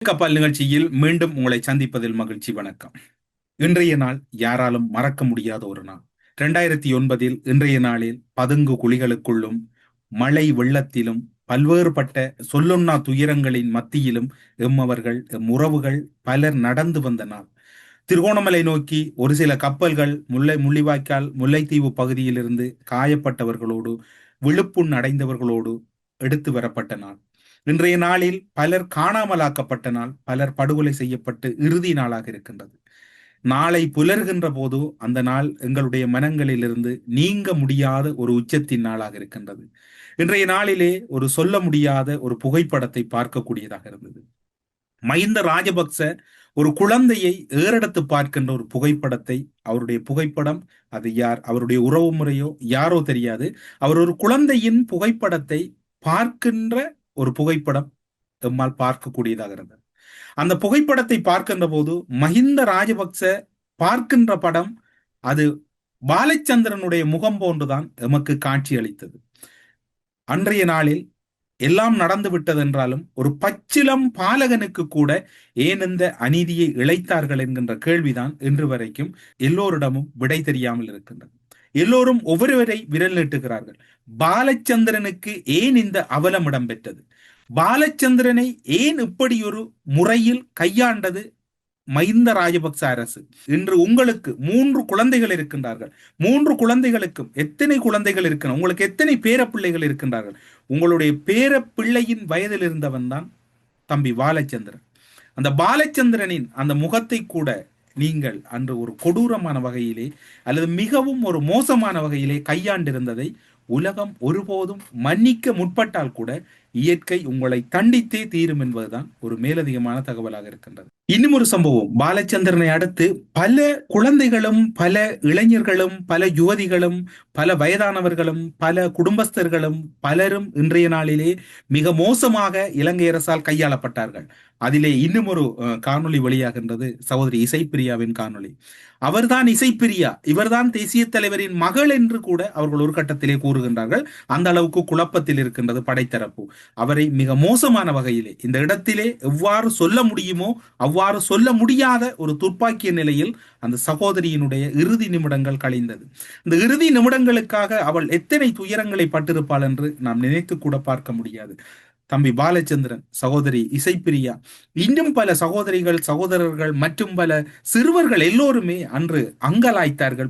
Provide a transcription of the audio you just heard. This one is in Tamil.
கப்பல் நிகழ்ச்சியில் மீண்டும் உங்களை சந்திப்பதில் மகிழ்ச்சி. வணக்கம். இன்றைய நாள் யாராலும் மறக்க முடியாத ஒரு நாள். 2009 இன்றைய நாளில் பதுங்கு குழிகளுக்குள்ளும் மழை வெள்ளத்திலும் பல்வேறுபட்ட சொல்லொன்னா துயரங்களின் மத்தியிலும் எம்மவர்கள் எம் உறவுகள் பலர் நடந்து வந்த நாள். திருகோணமலை நோக்கி ஒரு சில கப்பல்கள் முள்ளிவாய்க்கால் முல்லைத்தீவு பகுதியிலிருந்து காயப்பட்டவர்களோடு விழுப்புண் அடைந்தவர்களோடு எடுத்து வரப்பட்ட நாள். இன்றைய நாளில் பலர் காணாமலாக்கப்பட்ட நாள், பலர் படுகொலை செய்யப்பட்டு இறுதி நாளாக இருக்கின்றது. நாளை புலர்கின்ற போது அந்த நாள் எங்களுடைய மனங்களிலிருந்து நீங்க முடியாத ஒரு உச்சத்தின் நாளாக இருக்கின்றது. இன்றைய நாளிலே ஒரு சொல்ல முடியாத ஒரு புகைப்படத்தை பார்க்கக்கூடியதாக இருந்தது. மஹிந்த ராஜபக்ச ஒரு குழந்தையை ஏறெடுத்து பார்க்கின்ற ஒரு புகைப்படத்தை, அவருடைய புகைப்படம், அது யார், அவருடைய உறவு முறையோ யாரோ தெரியாது, அவர் ஒரு குழந்தையின் புகைப்படத்தை பார்க்கின்ற ஒரு புகைப்படம் எம்மால் பார்க்கக்கூடியதாக இருந்தது. அந்த புகைப்படத்தை பார்க்கின்ற போது மஹிந்த ராஜபக்ச பார்க்கின்ற படம் அது பாலச்சந்திரனுடைய முகம் போன்றுதான் எமக்கு காட்சி அளித்தது. அன்றைய நாளில் எல்லாம் நடந்து விட்டது என்றாலும் ஒரு பச்சிலம் பாலகனுக்கு கூட ஏன் இந்த அநீதியை இழைத்தார்கள் என்கின்ற கேள்விதான் இன்று வரைக்கும் எல்லோரிடமும் விடை தெரியாமல் இருக்கின்றது. எல்லோரும் ஒவ்வொருவரை விரல் நீட்டுகிறார்கள். பாலச்சந்திரனுக்கு ஏன் இந்த அவலம் இடம்பெற்றது? பாலச்சந்திரனை ஏன் இப்படி ஒரு முறையில் கையாண்டது மஹிந்த ராஜபக்ச அரசு? இன்று உங்களுக்கு 3 குழந்தைகள் இருக்கின்றார்கள். 3 குழந்தைகளுக்கும் எத்தனை குழந்தைகள் இருக்கின்றன? உங்களுக்கு எத்தனை பேர பிள்ளைகள் இருக்கின்றார்கள்? உங்களுடைய பேர பிள்ளையின் வயதில் இருந்தவன் தான் தம்பி பாலச்சந்திரன். அந்த பாலச்சந்திரனின் அந்த முகத்தை கூட நீங்கள் அன்று ஒரு கொடூரமான வகையிலே அல்லது மிகவும் ஒரு மோசமான வகையிலே கையாண்டிருந்ததை உலகம் ஒருபோதும் மன்னிக்க முற்பட்டால் கூட இயற்கை உங்களை தண்டித்தே தீரும் என்பதுதான் ஒரு மேலதிகமான தகவலாக இருக்கின்றது. இன்னும் ஒரு சம்பவம், பாலச்சந்திரனை அடுத்து பல குழந்தைகளும் பல இளைஞர்களும் பல யுவதிகளும் பல வயதானவர்களும் பல குடும்பஸ்தர்களும் பலரும் இன்றைய நாளிலே மிக மோசமாக இலங்கை அரசால் கையாளப்பட்டார்கள். அதிலே இன்னும் ஒரு காணொளி வெளியாகின்றது, சகோதரி இசைப்பிரியாவின் காணொளி. அவர்தான் இசைப்பிரியா, இவர்தான் தேசிய தலைவரின் மகள் என்று கூட அவர்கள் ஒரு கட்டத்திலே கூறுகின்றார்கள். அந்த அளவுக்கு குழப்பத்தில் இருக்கின்றது படைத்தரப்பு. அவரை மிக மோசமான வகையிலே இந்த இடத்திலே எவ்வாறு சொல்ல முடியுமோ அவ்வாறு சொல்ல முடியாத ஒரு துப்பாக்கிய நிலையில் அந்த சகோதரியினுடைய இறுதி நிமிடங்கள் கழிந்தது. இந்த இறுதி நிமிடங்களுக்காக அவள் எத்தனை துயரங்களை பட்டிருப்பாள் என்று நாம் நினைத்து கூட பார்க்க முடியாது. தம்பி பாலச்சந்திரன், சகோதரி இசைப்பிரியா, இன்னும் பல சகோதரிகள் சகோதரர்கள் மற்றும் பல சிறுவர்கள் எல்லோருமே அன்று அங்கலாய்த்தார்கள்,